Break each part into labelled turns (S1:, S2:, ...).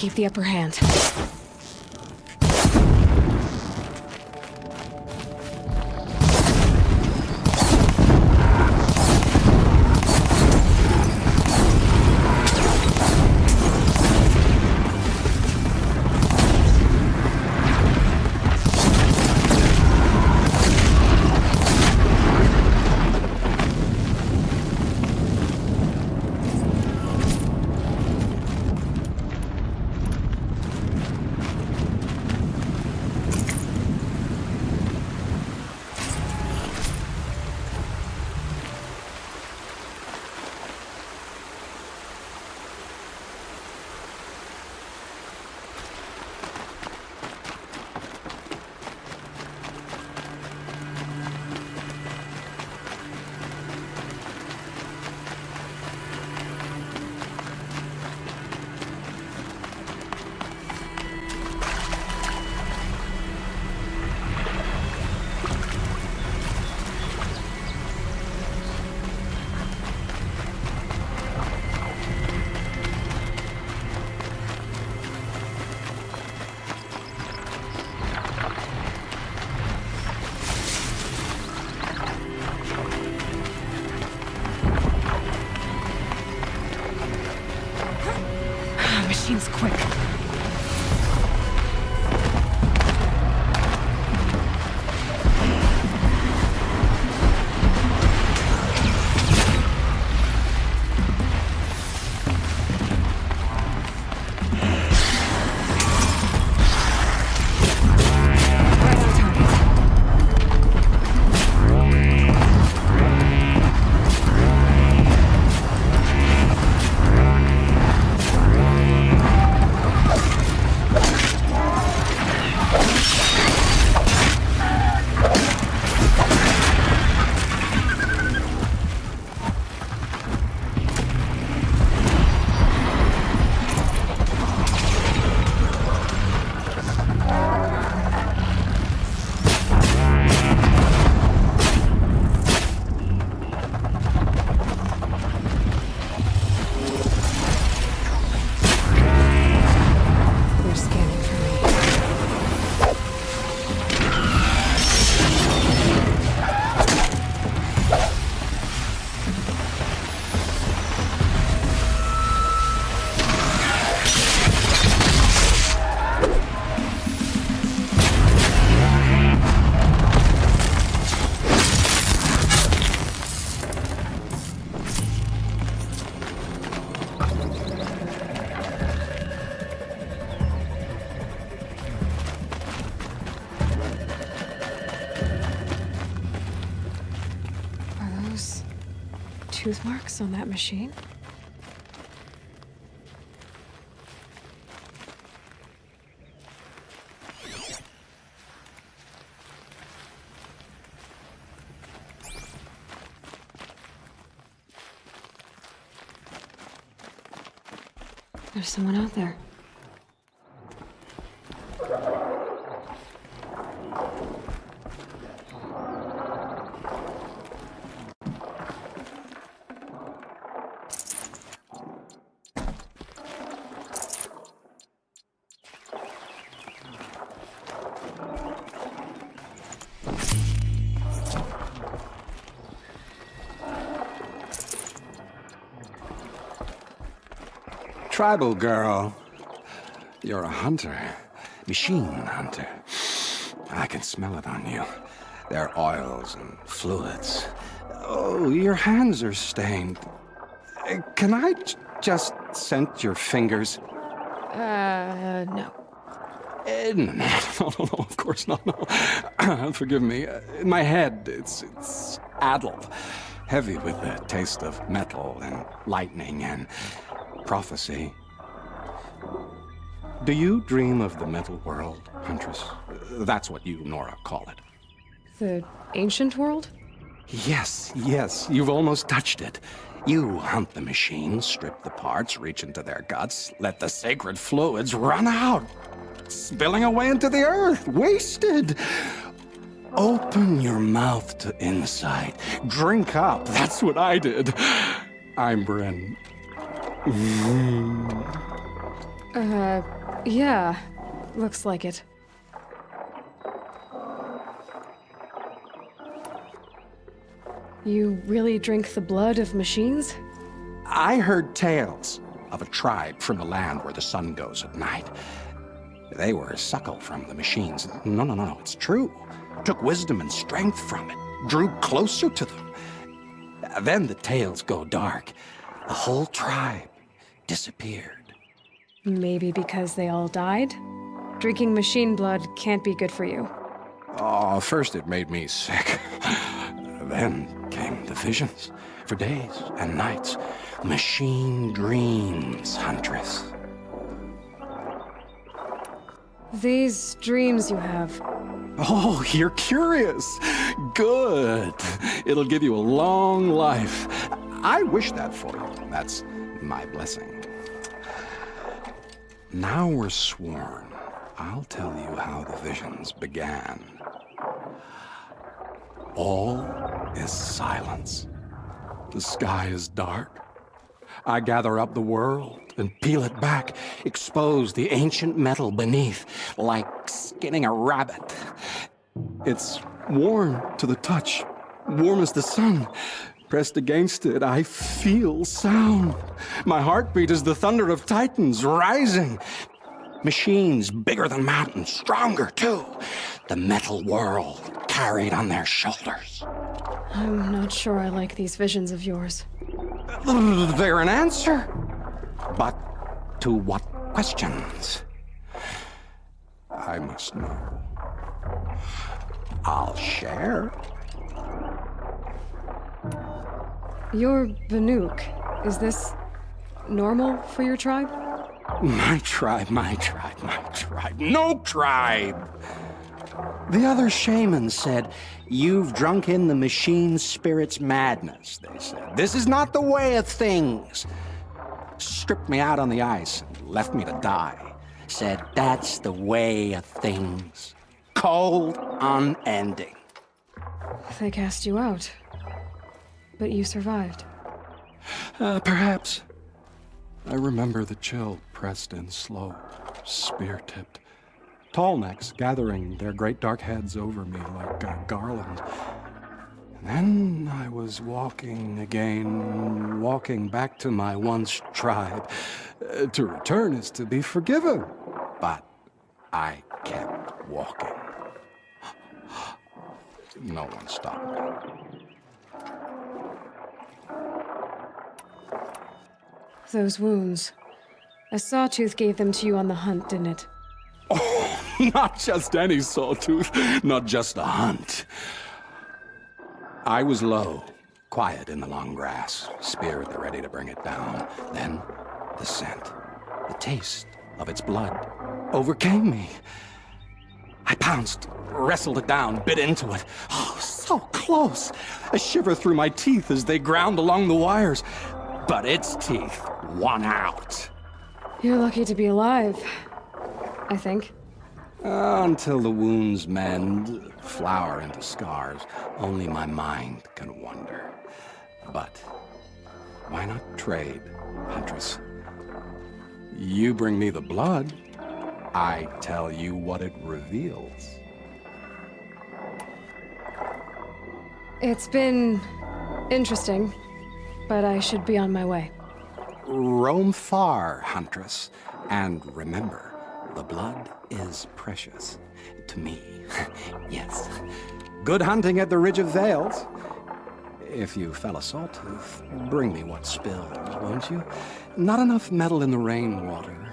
S1: keep the upper hand. Machine's quick. Tooth marks on that machine? There's someone out there.
S2: Tribal girl. You're a hunter. Machine hunter. I can smell it on you. There are oils and fluids. Oh, your hands are stained. Can I just scent your fingers?
S1: No.
S2: No, of course not, no. Forgive me. My head, it's addled. Heavy with the taste of metal and lightning and prophecy. Do you dream of the metal world, Huntress? That's what you, Nora, call it.
S1: The ancient world?
S2: Yes, you've almost touched it. You hunt the machines, strip the parts, reach into their guts, let the sacred fluids run out, spilling away into the earth, wasted. Open your mouth to insight. Drink up. That's what I did. I'm Brin.
S1: Yeah. Looks like it. You really drink the blood of machines?
S2: I heard tales of a tribe from the land where the sun goes at night. They were a suckle from the machines. No, it's true. Took wisdom and strength from it. Drew closer to them. Then the tales go dark. The whole tribe disappeared.
S1: Maybe because they all died? Drinking machine blood can't be good for you.
S2: Oh, first it made me sick. Then came the visions. For days and nights. Machine dreams, Huntress.
S1: These dreams you have.
S2: Oh, you're curious. Good. It'll give you a long life. I wish that for you. That's my blessing. Now we're sworn. I'll tell you how the visions began. All is silence. The sky is dark. I gather up the world and peel it back, expose the ancient metal beneath, like skinning a rabbit. It's warm to the touch, warm as the sun. Pressed against it, I feel sound. My heartbeat is the thunder of titans rising. Machines bigger than mountains, stronger too. The metal world carried on their shoulders.
S1: I'm not sure I like these visions of yours.
S2: They're an answer. But to what questions? I must know. I'll share.
S1: You're Banuk. Is this normal for your tribe?
S2: My tribe. No tribe! The other shamans said, "You've drunk in the machine spirit's madness," they said. "This is not the way of things." Stripped me out on the ice and left me to die. Said, "That's the way of things. Cold, unending."
S1: They cast you out. But you survived.
S2: Perhaps. I remember the chill pressed in slow, spear-tipped. Tall necks gathering their great dark heads over me like a garland. And then I was walking again, walking back to my once tribe. To return is to be forgiven. But I kept walking. No one stopped me.
S1: Those wounds. A sawtooth gave them to you on the hunt, didn't it?
S2: Oh, not just any sawtooth, not just a hunt. I was low, quiet in the long grass, spear at the ready to bring it down. Then the scent, the taste of its blood overcame me. I pounced, wrestled it down, bit into it. Oh, so close. A shiver through my teeth as they ground along the wires. But its teeth won out.
S1: You're lucky to be alive, I think.
S2: Until the wounds mend, flower into scars, only my mind can wonder. But why not trade, Huntress? You bring me the blood, I tell you what it reveals.
S1: It's been interesting, but I should be on my way.
S2: Roam far, Huntress, and remember, the blood is precious to me. Yes. Good hunting at the Ridge of Vales. If you fell a sawtooth, bring me what spills, won't you? Not enough metal in the rainwater.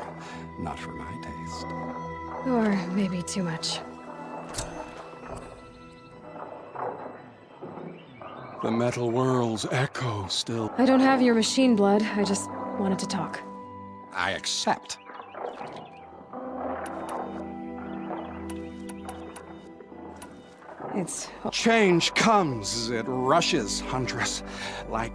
S2: Not for my taste.
S1: Or maybe too much.
S2: The metal world's echo still.
S1: I don't have your machine blood. I just wanted to talk.
S2: I accept.
S1: It's...
S2: Change comes, it rushes, Huntress, like...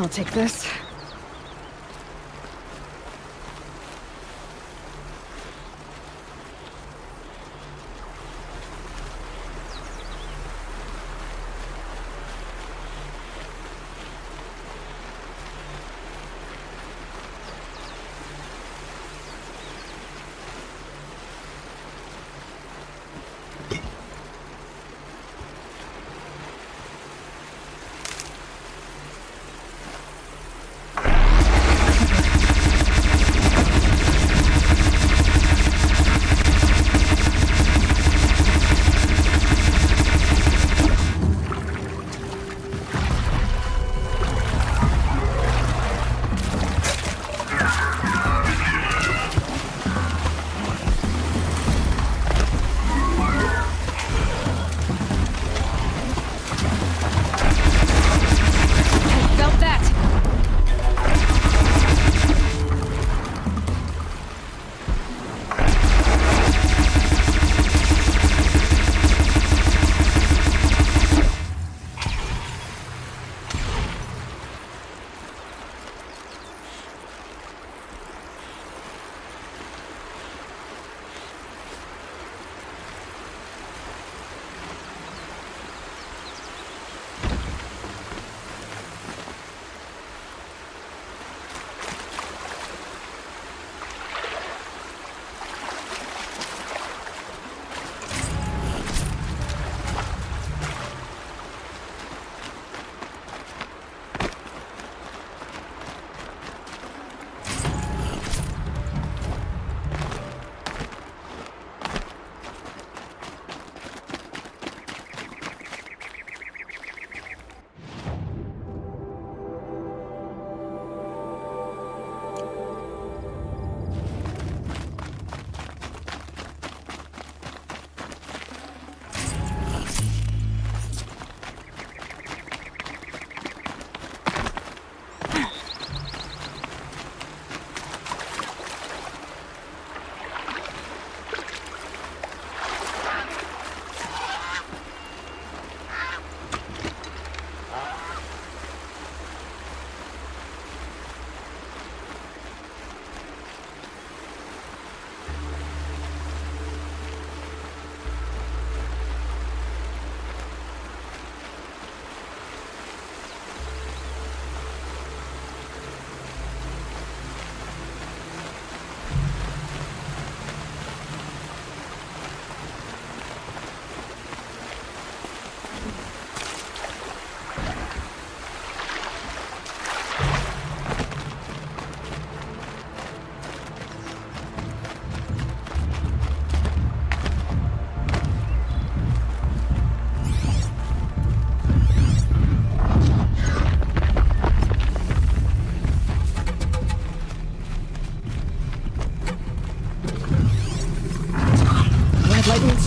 S1: I'll take this.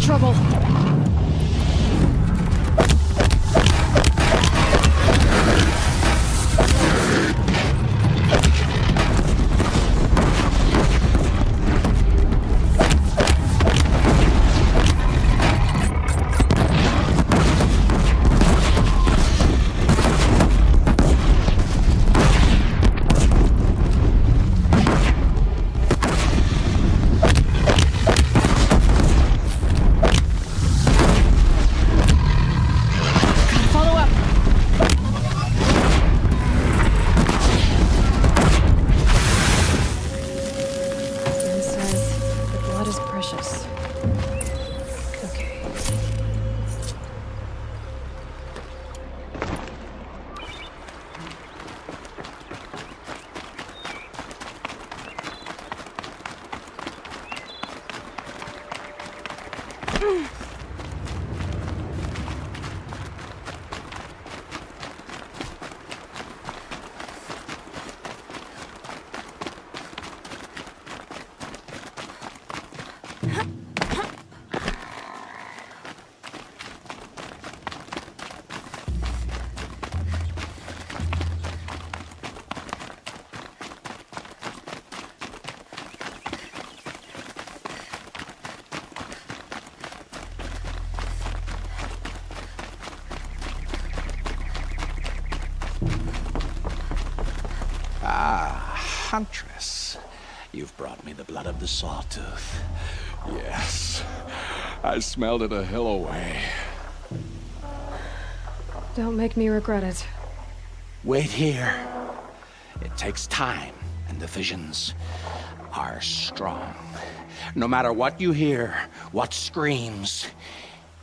S1: Trouble.
S2: Huntress, you've brought me the blood of the Sawtooth. Yes, I smelled it a hill away.
S1: Don't make me regret it.
S2: Wait here. It takes time, and the visions are strong. No matter what you hear, what screams,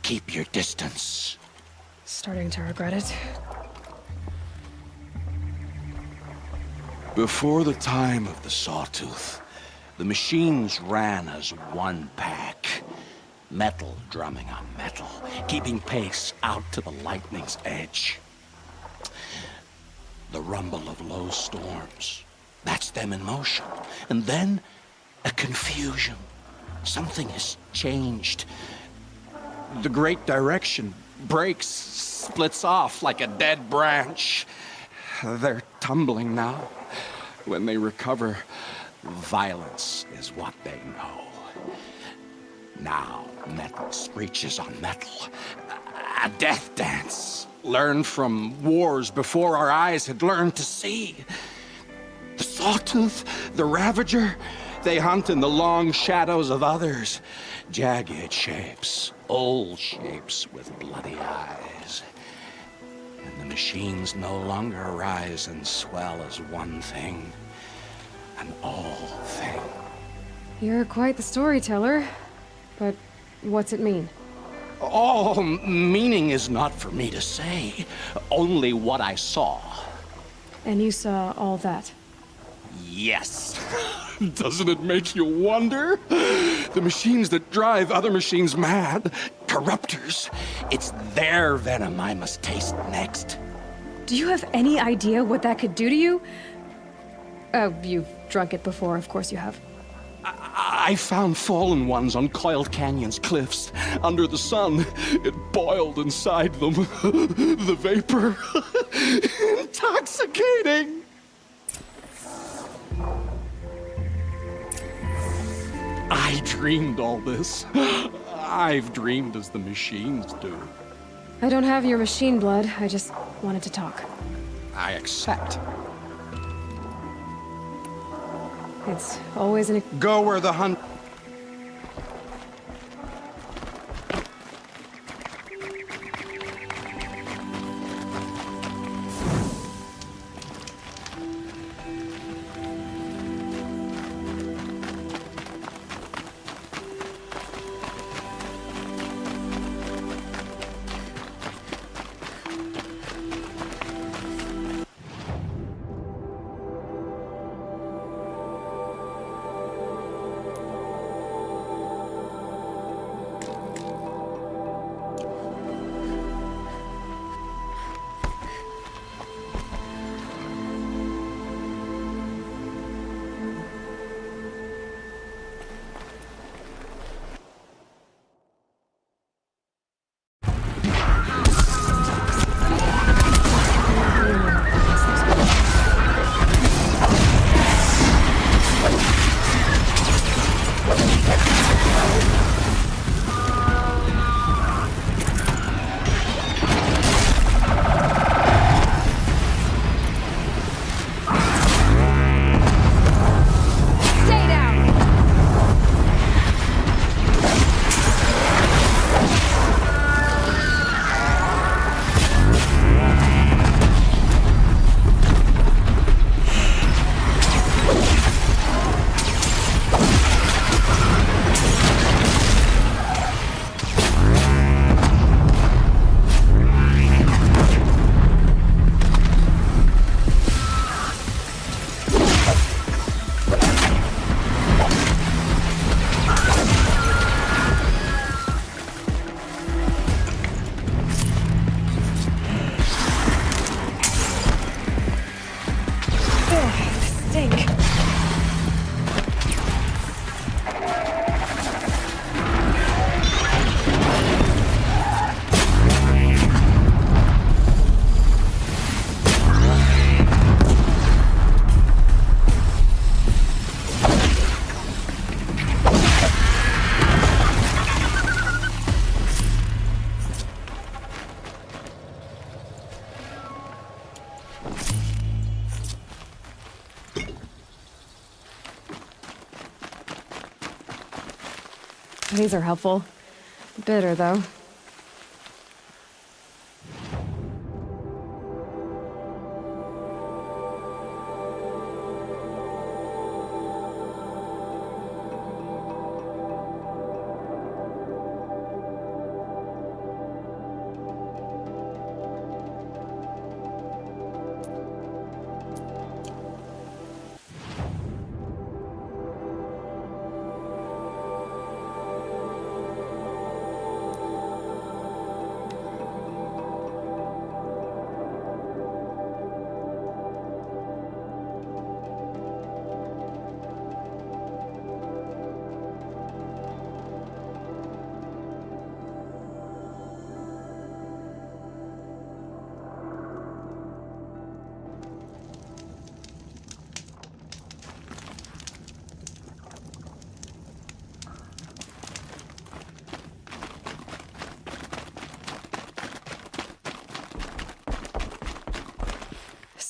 S2: keep your distance.
S1: Starting to regret it.
S2: Before the time of the Sawtooth, the machines ran as one pack. Metal drumming on metal, keeping pace out to the lightning's edge. The rumble of low storms, that's them in motion. And then, a confusion. Something has changed. The great direction breaks, splits off like a dead branch. They're tumbling now. When they recover, violence is what they know. Now, metal screeches on metal. A death dance, learned from wars before our eyes had learned to see. The Sawtooth, the Ravager, they hunt in the long shadows of others. Jagged shapes, old shapes with bloody eyes. And the machines no longer rise and swell as one thing, an all thing.
S1: You're quite the storyteller. But what's it mean?
S2: Oh, meaning is not for me to say. Only what I saw.
S1: And you saw all that?
S2: Yes. Doesn't it make you wonder? The machines that drive other machines mad, corruptors. It's their venom I must taste next.
S1: Do you have any idea what that could do to you? Oh, you've drunk it before, of course you have.
S2: I found fallen ones on Coiled Canyon's cliffs. Under the sun, it boiled inside them. The vapor. Intoxicating. I dreamed all this. I've dreamed as the machines do.
S1: I don't have your machine blood. I just wanted to talk.
S2: I accept.
S1: It's always an...
S2: Go where the hunt...
S1: These are helpful. Bitter, though.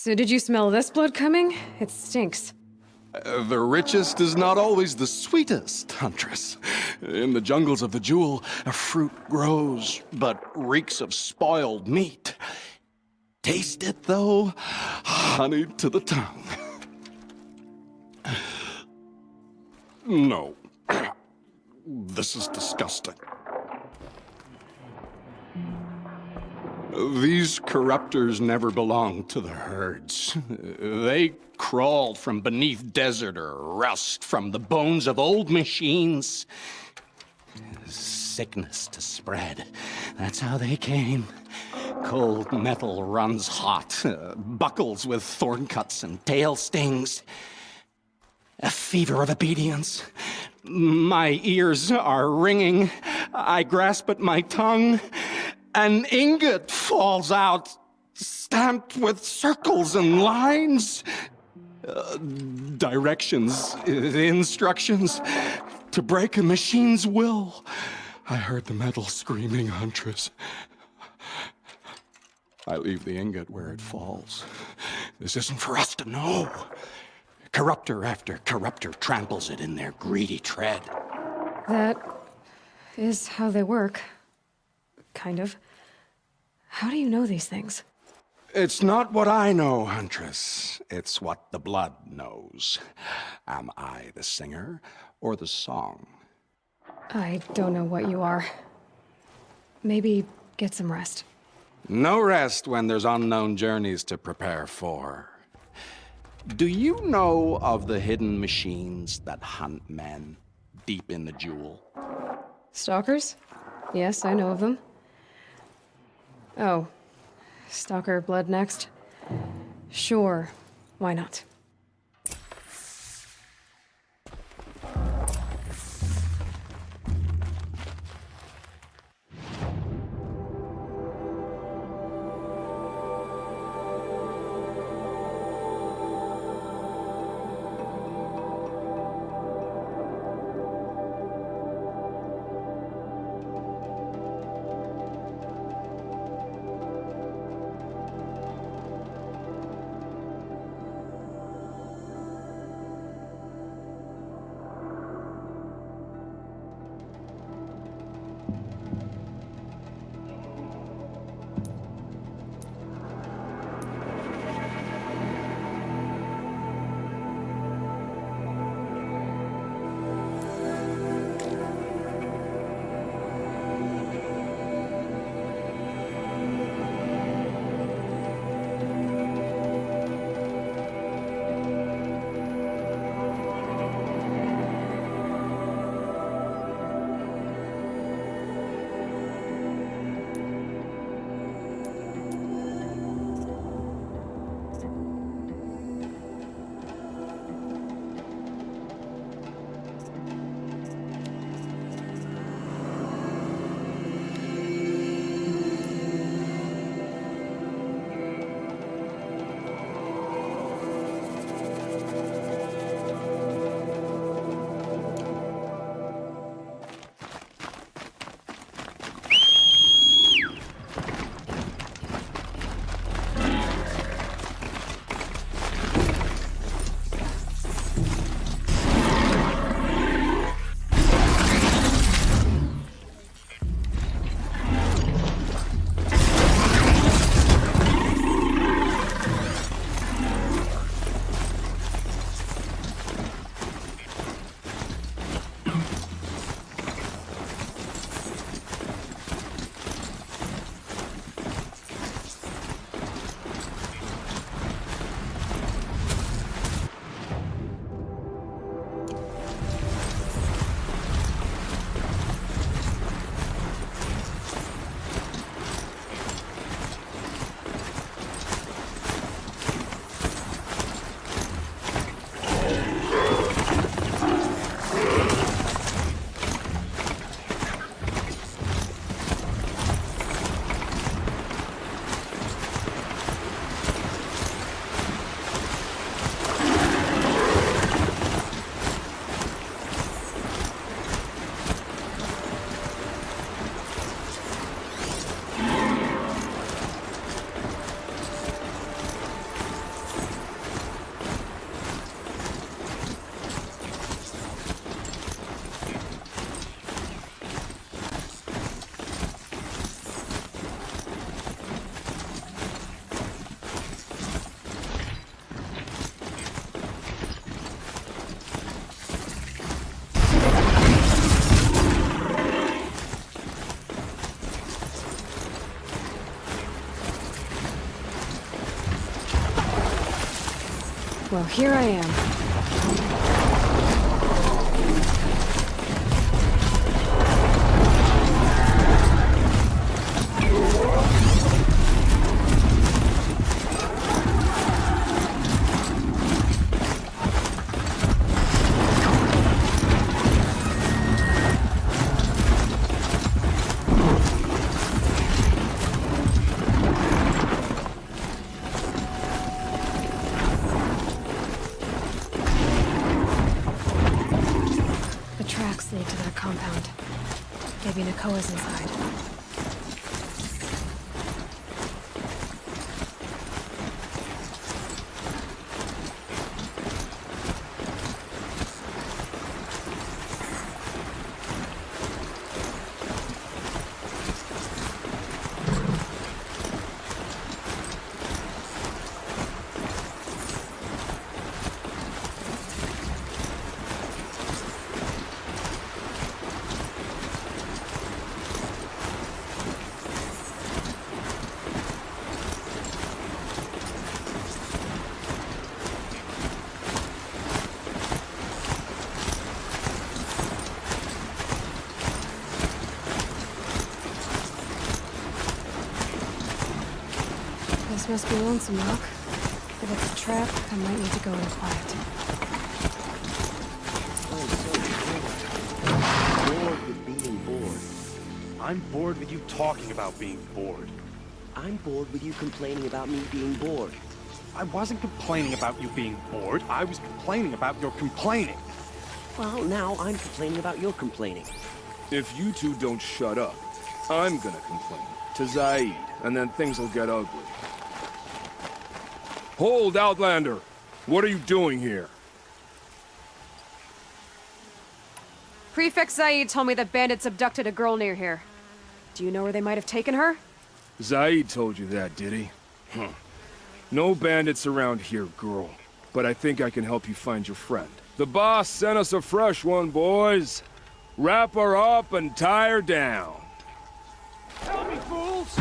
S1: So did you smell this blood coming? It stinks.
S2: The richest is not always the sweetest, Huntress. In the jungles of the jewel, a fruit grows, but reeks of spoiled meat. Taste it, though, honey to the tongue. No. This is disgusting. These corruptors never belonged to the herds. They crawled from beneath desert or rust from the bones of old machines. Sickness to spread. That's how they came. Cold metal runs hot. Buckles with thorn cuts and tail stings. A fever of obedience. My ears are ringing. I grasp at my tongue. An ingot falls out, stamped with circles and lines. Directions, instructions to break a machine's will. I heard the metal screaming, Huntress. I leave the ingot where it falls. This isn't for us to know. Corruptor after corruptor tramples it in their greedy tread.
S1: That is how they work. Kind of. How do you know these things?
S2: It's not what I know, Huntress. It's what the blood knows. Am I the singer or the song?
S1: I don't know what you are. Maybe get some rest.
S2: No rest when there's unknown journeys to prepare for. Do you know of the hidden machines that hunt men deep in the jewel?
S1: Stalkers? Yes, I know of them. Oh, Stalker blood next? Sure, why not? So here I am. The tracks lead to their compound. Maybe Nakoa's inside. This must be Lonesome Rock. If it's a trap, I might need to go in quiet.
S3: Bored with being bored.
S4: I'm bored with you talking about being bored.
S3: I'm bored with you complaining about me being bored.
S4: I wasn't complaining about you being bored. I was complaining about your complaining.
S3: Well, now I'm complaining about your complaining.
S5: If you two don't shut up, I'm gonna complain to Zaid, and then things will get ugly. Hold, Outlander! What are you doing here?
S1: Prefect Zaid told me that bandits abducted a girl near here. Do you know where they might have taken her?
S5: Zaid told you that, did he? Huh. No bandits around here, girl. But I think I can help you find your friend. The boss sent us a fresh one, boys. Wrap her up and tie her down.
S4: Tell me, fools!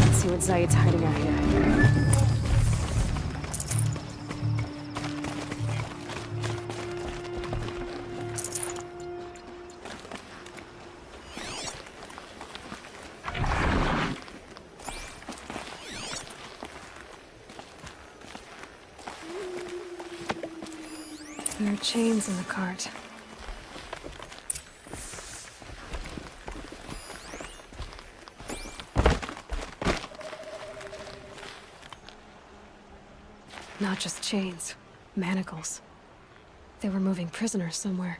S1: Let's see what Zaid's hiding out here. There are chains in the cart. Not just chains, manacles. They were moving prisoners somewhere.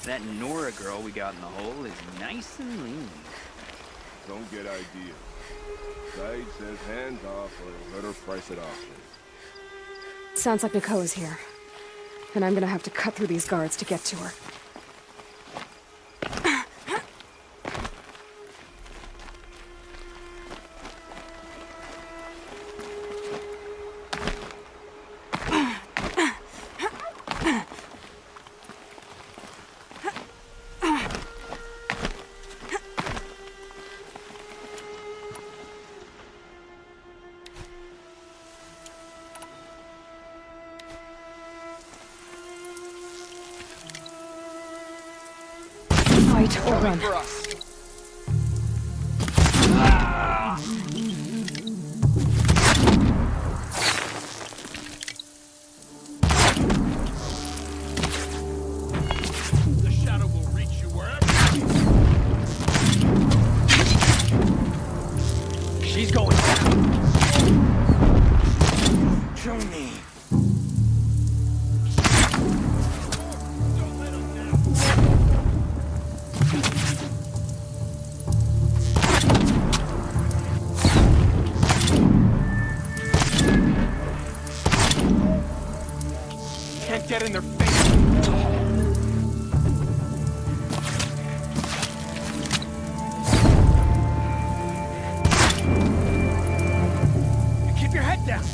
S6: That Nora girl we got in the hole is nice and lean.
S5: Don't get ideas. Guide says hands off or let her price it off.
S1: Sounds like Nakoa's here. And I'm gonna have to cut through these guards to get to her. Fight or run.
S5: The shadow will reach you wherever.
S3: She's going down. Show me.
S4: Can't get in their face.
S3: Keep your head down.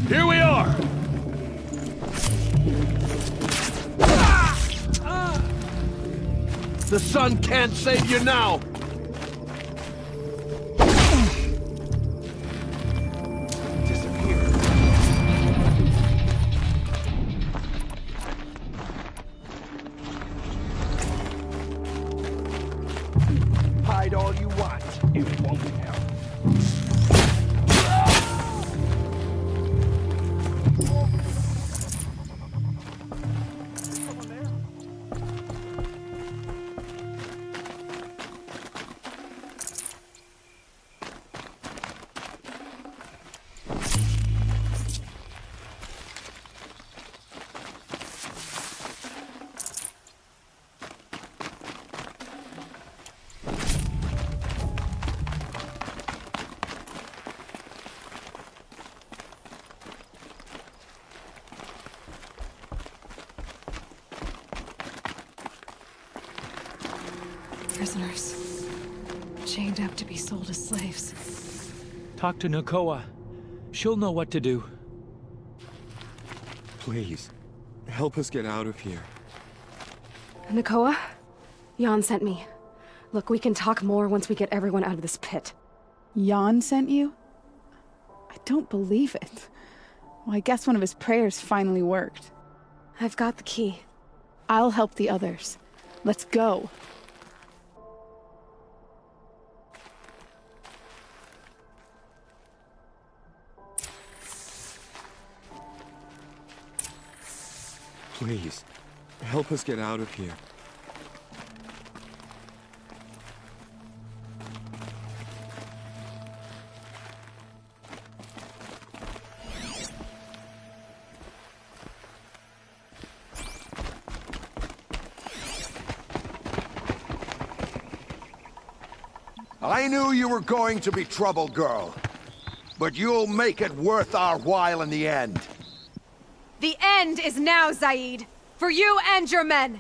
S5: Here we are!
S6: The sun can't save you now!
S3: Hide all you want. It won't help.
S1: Prisoners. Chained up to be sold as slaves.
S7: Talk to Nakoa. She'll know what to do.
S8: Please, help us get out of here.
S1: Nakoa? Jan sent me. Look, we can talk more once we get everyone out of this pit.
S9: Jan sent you? I don't believe it. Well, I guess one of his prayers finally worked.
S1: I've got the key.
S9: I'll help the others. Let's go.
S8: Please, help us get out of here.
S6: I knew you were going to be trouble, girl. But you'll make it worth our while in the end.
S1: The end is now, Zaid! For you and your men!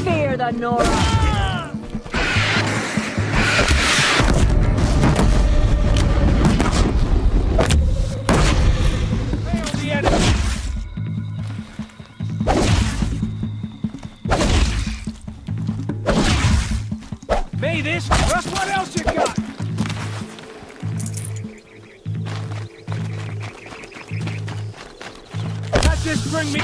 S1: Fear the Nora!
S7: May this? Just what else you got? Let this bring me.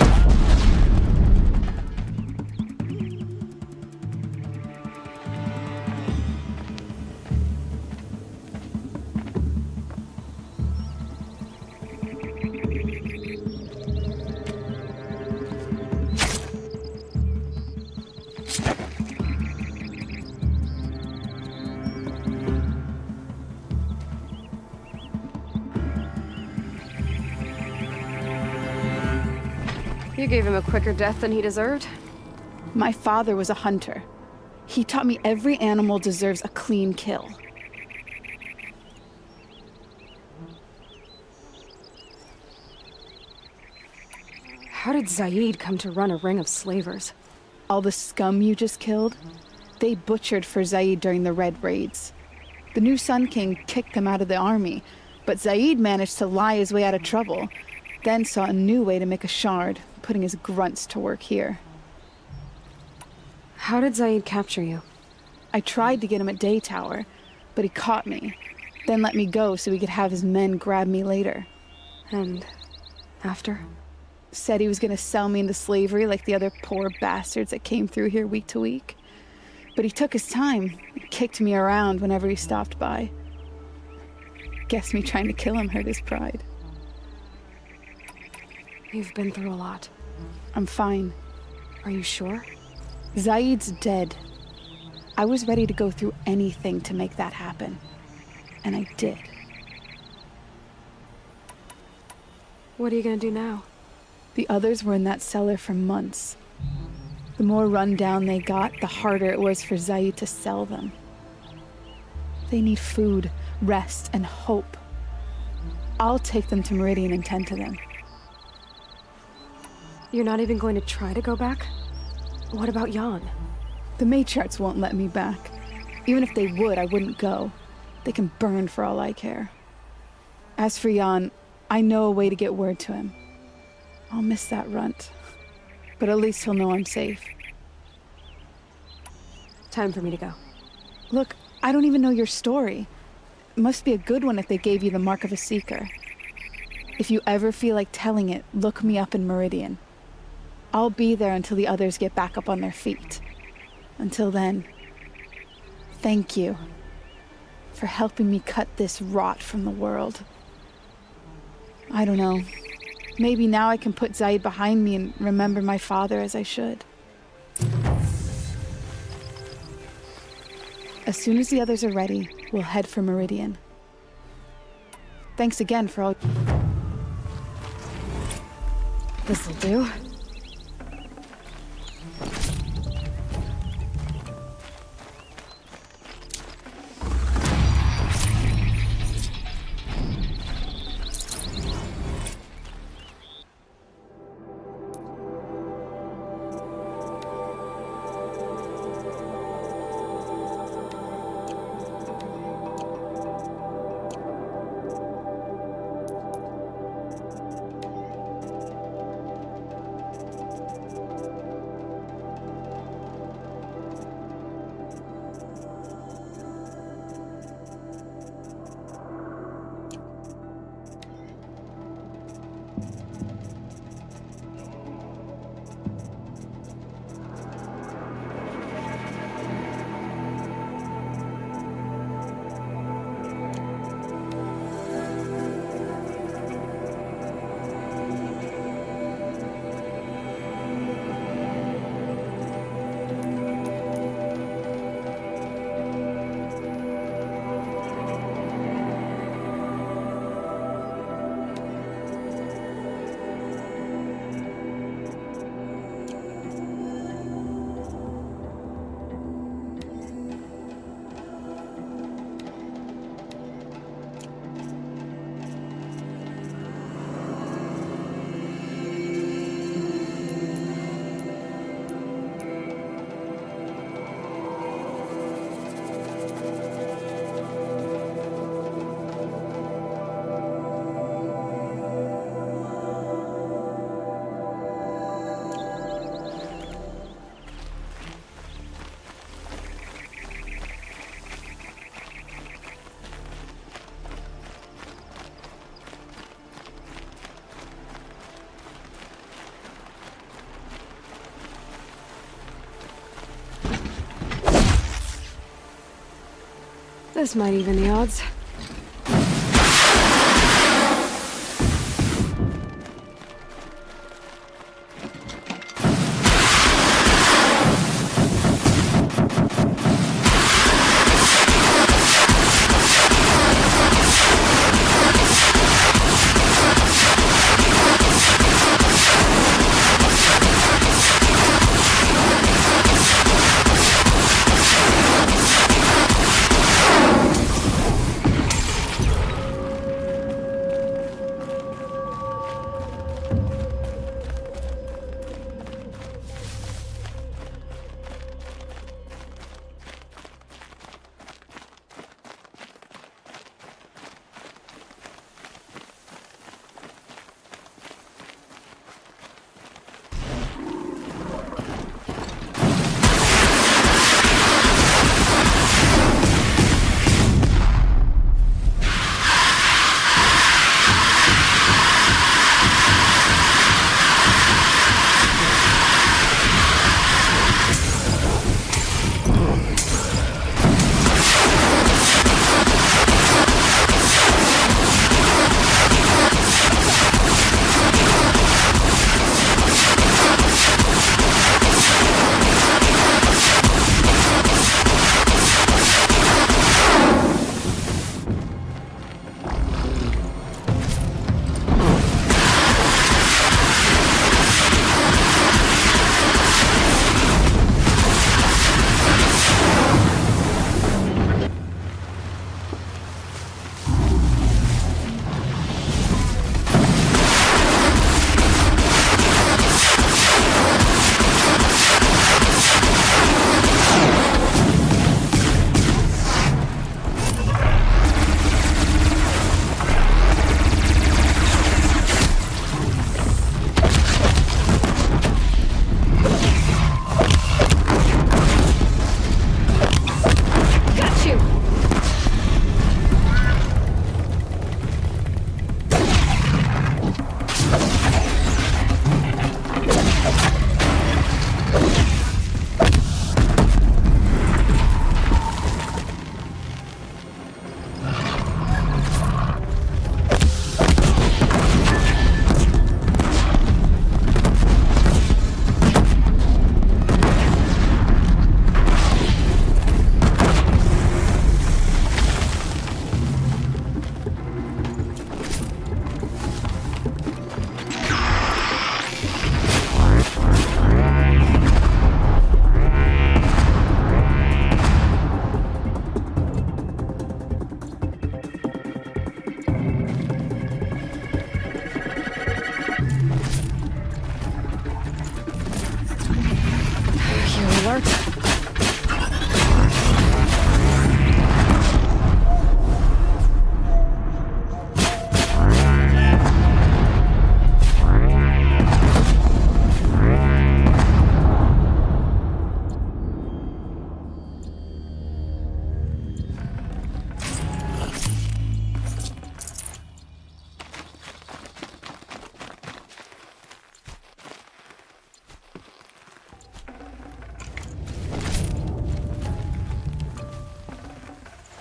S1: You gave him a quicker death than he deserved.
S9: My father was a hunter. He taught me every animal deserves a clean kill.
S1: How did Zaid come to run a ring of slavers?
S9: All the scum you just killed, they butchered for Zaid during the Red Raids. The new Sun King kicked them out of the army, but Zaid managed to lie his way out of trouble, then saw a new way to make a shard, putting his grunts to work here.
S1: How did Zaid capture you?
S9: I tried to get him at Day Tower, but he caught me, then let me go so he could have his men grab me later.
S1: And after?
S9: Said he was gonna sell me into slavery like the other poor bastards that came through here week to week. But he took his time, kicked me around whenever he stopped by. Guess me trying to kill him hurt his pride.
S1: You've been through a lot.
S9: I'm fine.
S1: Are you sure?
S9: Zaid's dead. I was ready to go through anything to make that happen. And I did.
S1: What are you gonna do now?
S9: The others were in that cellar for months. The more run down they got, the harder it was for Zaid to sell them. They need food, rest, and hope. I'll take them to Meridian and tend to them.
S1: You're not even going to try to go back? What about Jan?
S9: The matriarchs won't let me back. Even if they would, I wouldn't go. They can burn for all I care. As for Jan, I know a way to get word to him. I'll miss that runt. But at least he'll know I'm safe.
S1: Time for me to go.
S9: Look, I don't even know your story. It must be a good one if they gave you the mark of a seeker. If you ever feel like telling it, look me up in Meridian. I'll be there until the others get back up on their feet. Until then, thank you for helping me cut this rot from the world. I don't know. Maybe now I can put Zaid behind me and remember my father as I should. As soon as the others are ready, we'll head for Meridian. Thanks again for all...
S1: This'll do. This might even the odds.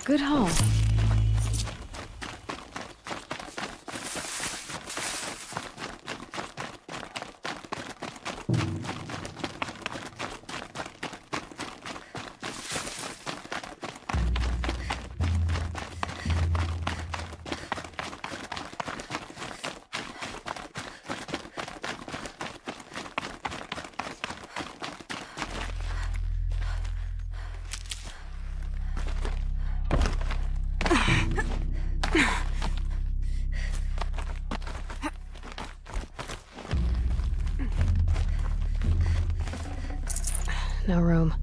S1: Good haul. No room.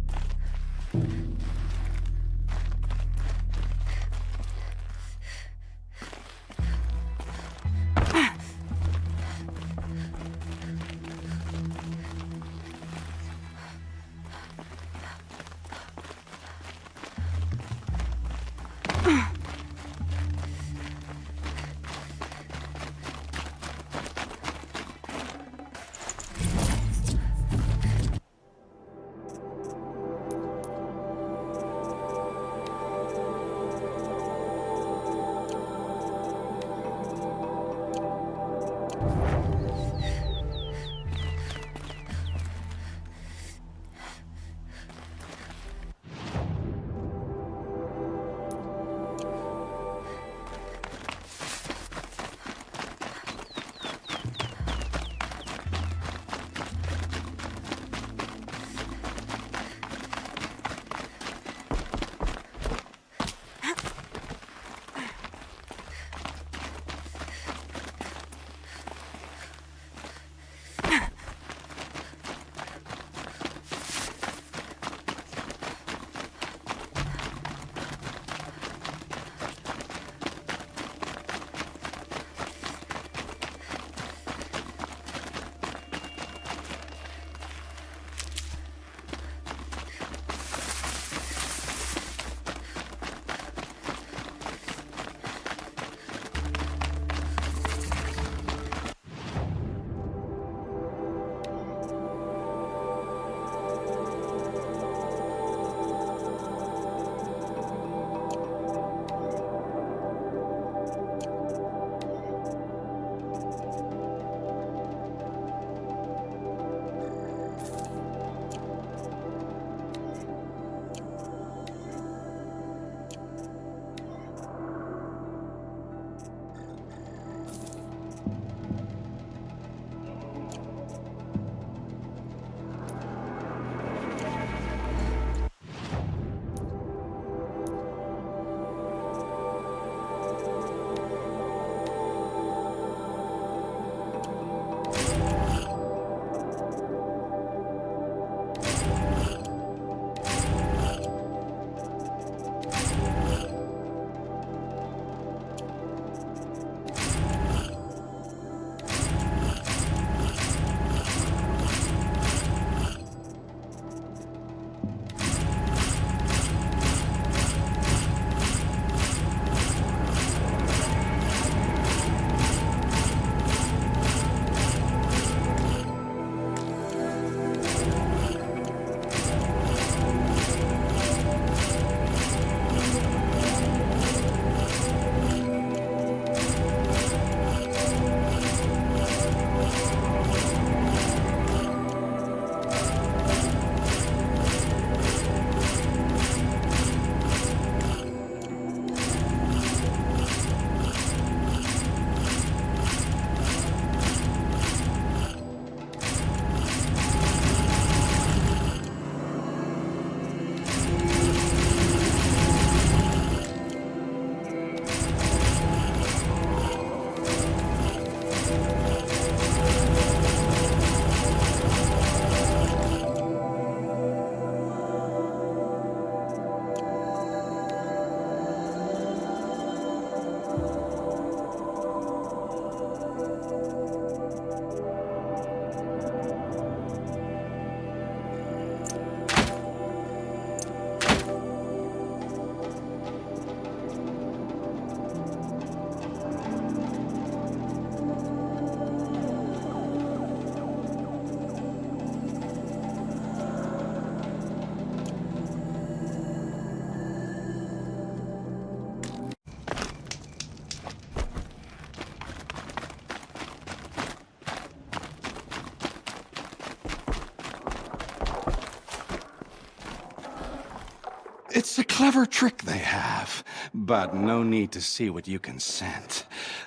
S2: It's a clever trick they have, but no need to see what you can scent.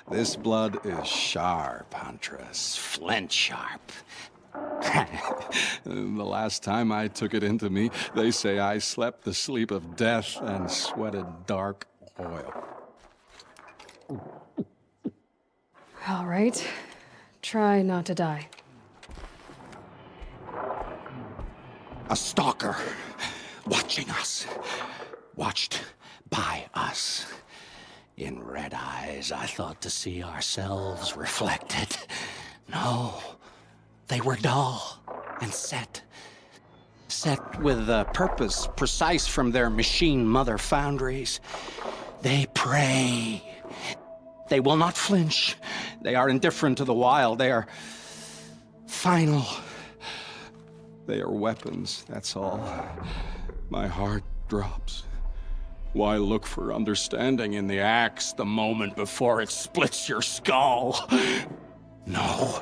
S2: This blood is sharp, Huntress. Flint sharp. The last time I took it into me, they say I slept the sleep of death and sweated dark oil.
S1: All right. Try not to die.
S2: A stalker, watching us. Watched by us. In red eyes, I thought to see ourselves reflected. No, they were dull and set. Set with a purpose precise from their machine mother foundries. They prey. They will not flinch. They are indifferent to the wild. They are final. They are weapons, that's all. My heart drops. Why look for understanding in the axe the moment before it splits your skull? No.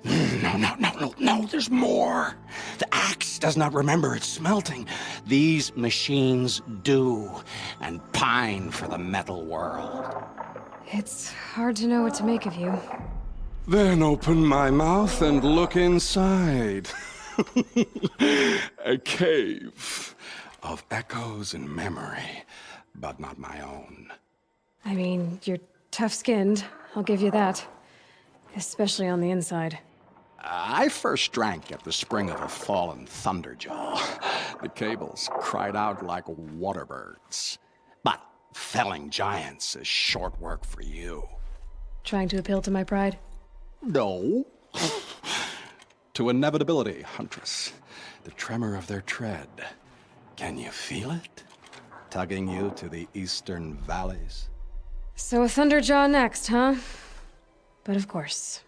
S2: No, there's more. The axe does not remember its smelting. These machines do, and pine for the metal world.
S1: It's hard to know what to make of you.
S2: Then open my mouth and look inside. A cave of echoes and memory, but not my own.
S1: I mean, you're tough-skinned, I'll give you that. Especially on the inside.
S2: I first drank at the spring of a fallen thunderjaw. The cables cried out like waterbirds. But felling giants is short work for you.
S1: Trying to appeal to my pride?
S2: No. To inevitability, Huntress. The tremor of their tread. Can you feel it? Tugging you to the eastern valleys?
S1: So a Thunderjaw next, huh? But of course.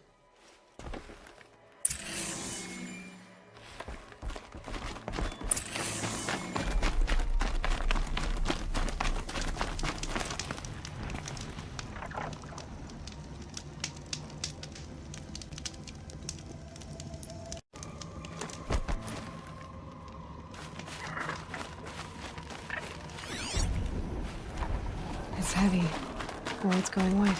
S1: It's heavy, or it's going white.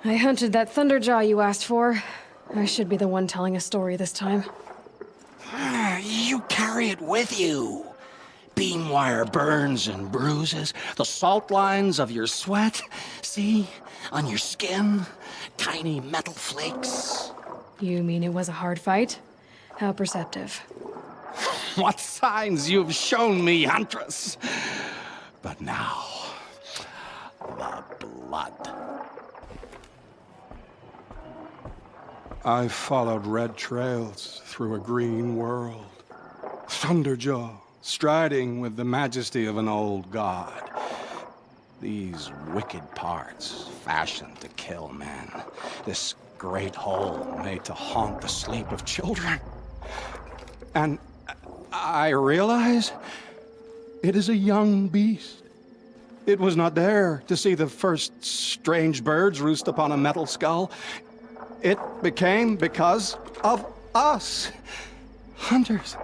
S1: I hunted that Thunderjaw you asked for. I should be the one telling a story this time.
S2: You carry it with you. Beam wire burns and bruises, the salt lines of your sweat. See? On your skin, tiny metal flakes.
S1: You mean it was a hard fight? How perceptive.
S2: What signs you've shown me, Huntress. But now, the blood.
S10: I followed red trails through a green world. Thunderjaw, striding with the majesty of an old god.
S2: These wicked parts, fashioned to kill men. This great hole made to haunt the sleep of children. And I realize it is a young beast. It was not there to see the first strange birds roost upon a metal skull. It became because of us, hunters.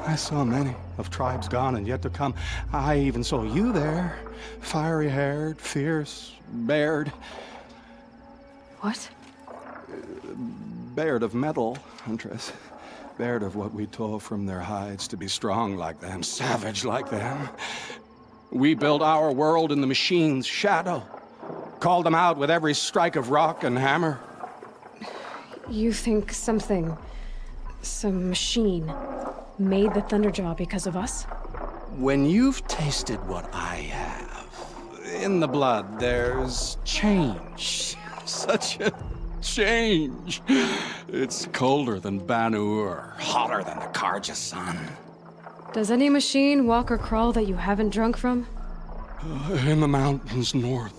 S2: I saw many of tribes gone and yet to come. I even saw you there, fiery-haired, fierce, bared.
S1: What?
S10: Bared of metal, Huntress. Bared of what we tore from their hides to be strong like them, savage like them. We built our world in the machine's shadow. Called them out with every strike of rock and hammer.
S1: You think some machine, made the Thunderjaw because of us?
S2: When you've tasted what I have, in the blood there's change. Such a change. It's colder than Banu-Ur, hotter than the Karja sun.
S1: Does any machine walk or crawl that you haven't drunk from?
S10: In the mountains north,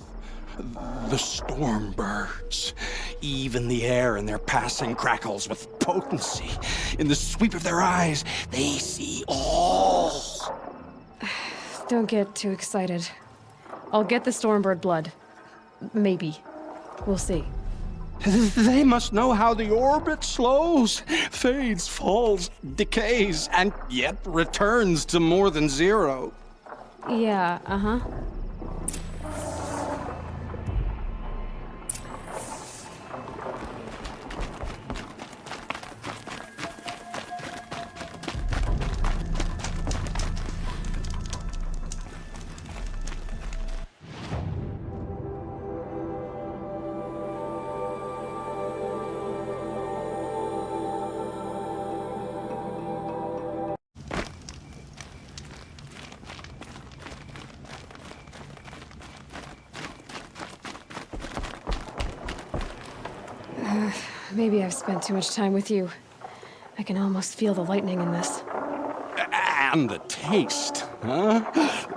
S10: the storm birds.
S2: Even the air in their passing crackles with potency. In the sweep of their eyes, they see all.
S1: Don't get too excited. I'll get the Stormbird blood. Maybe. We'll see.
S2: They must know how the orbit slows, fades, falls, decays, and yet returns to more than zero.
S1: Yeah, uh-huh. Maybe I've spent too much time with you. I can almost feel the lightning in this.
S2: And the taste, huh?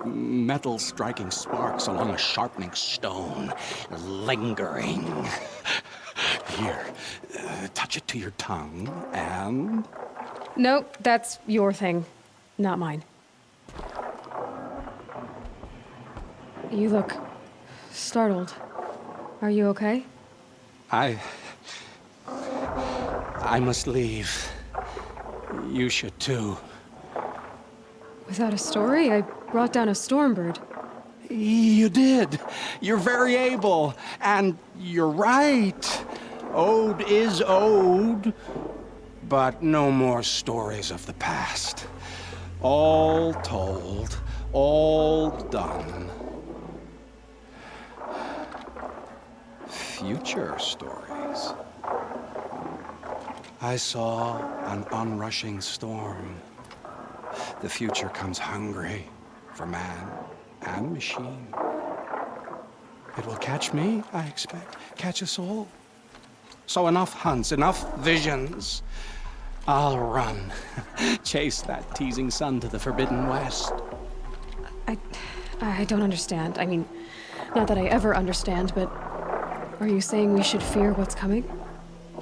S2: Metal striking sparks along a sharpening stone, lingering. Here, touch it to your tongue, and...
S1: Nope, that's your thing, not mine. You look startled. Are you okay?
S2: I must leave. You should too.
S1: Without a story? I brought down a Stormbird.
S2: You did. You're very able. And you're right. Ode is ode. But no more stories of the past. All told. All done. Future stories. I saw an onrushing storm. The future comes hungry for man and machine. It will catch me, I expect. Catch us all. So enough hunts, enough visions. I'll run. Chase that teasing sun to the forbidden west.
S1: I don't understand. I mean, not that I ever understand, but are you saying we should fear what's coming?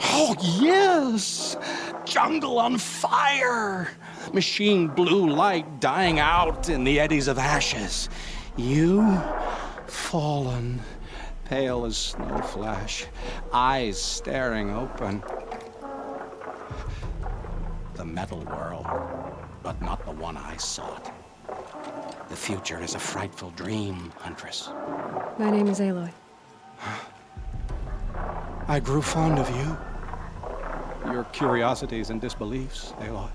S2: Oh, yes! Jungle on fire! Machine blue light dying out in the eddies of ashes. You, fallen, pale as snow flash, eyes staring open. The metal world, but not the one I sought. The future is a frightful dream, Huntress.
S1: My name is Aloy.
S10: I grew fond of you. Your curiosities and disbeliefs, Aloy.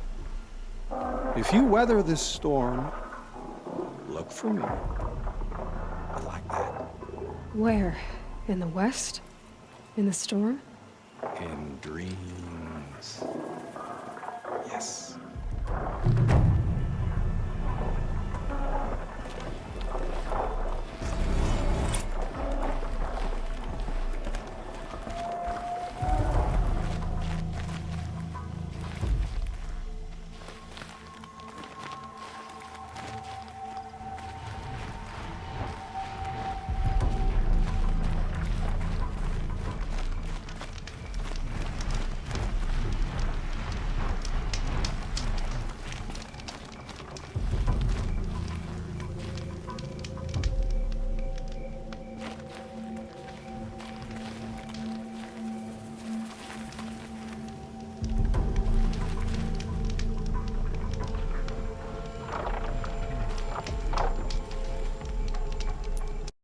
S10: If you weather this storm, look for me. I like that.
S1: Where? In the west? In the storm?
S10: In dreams. Yes.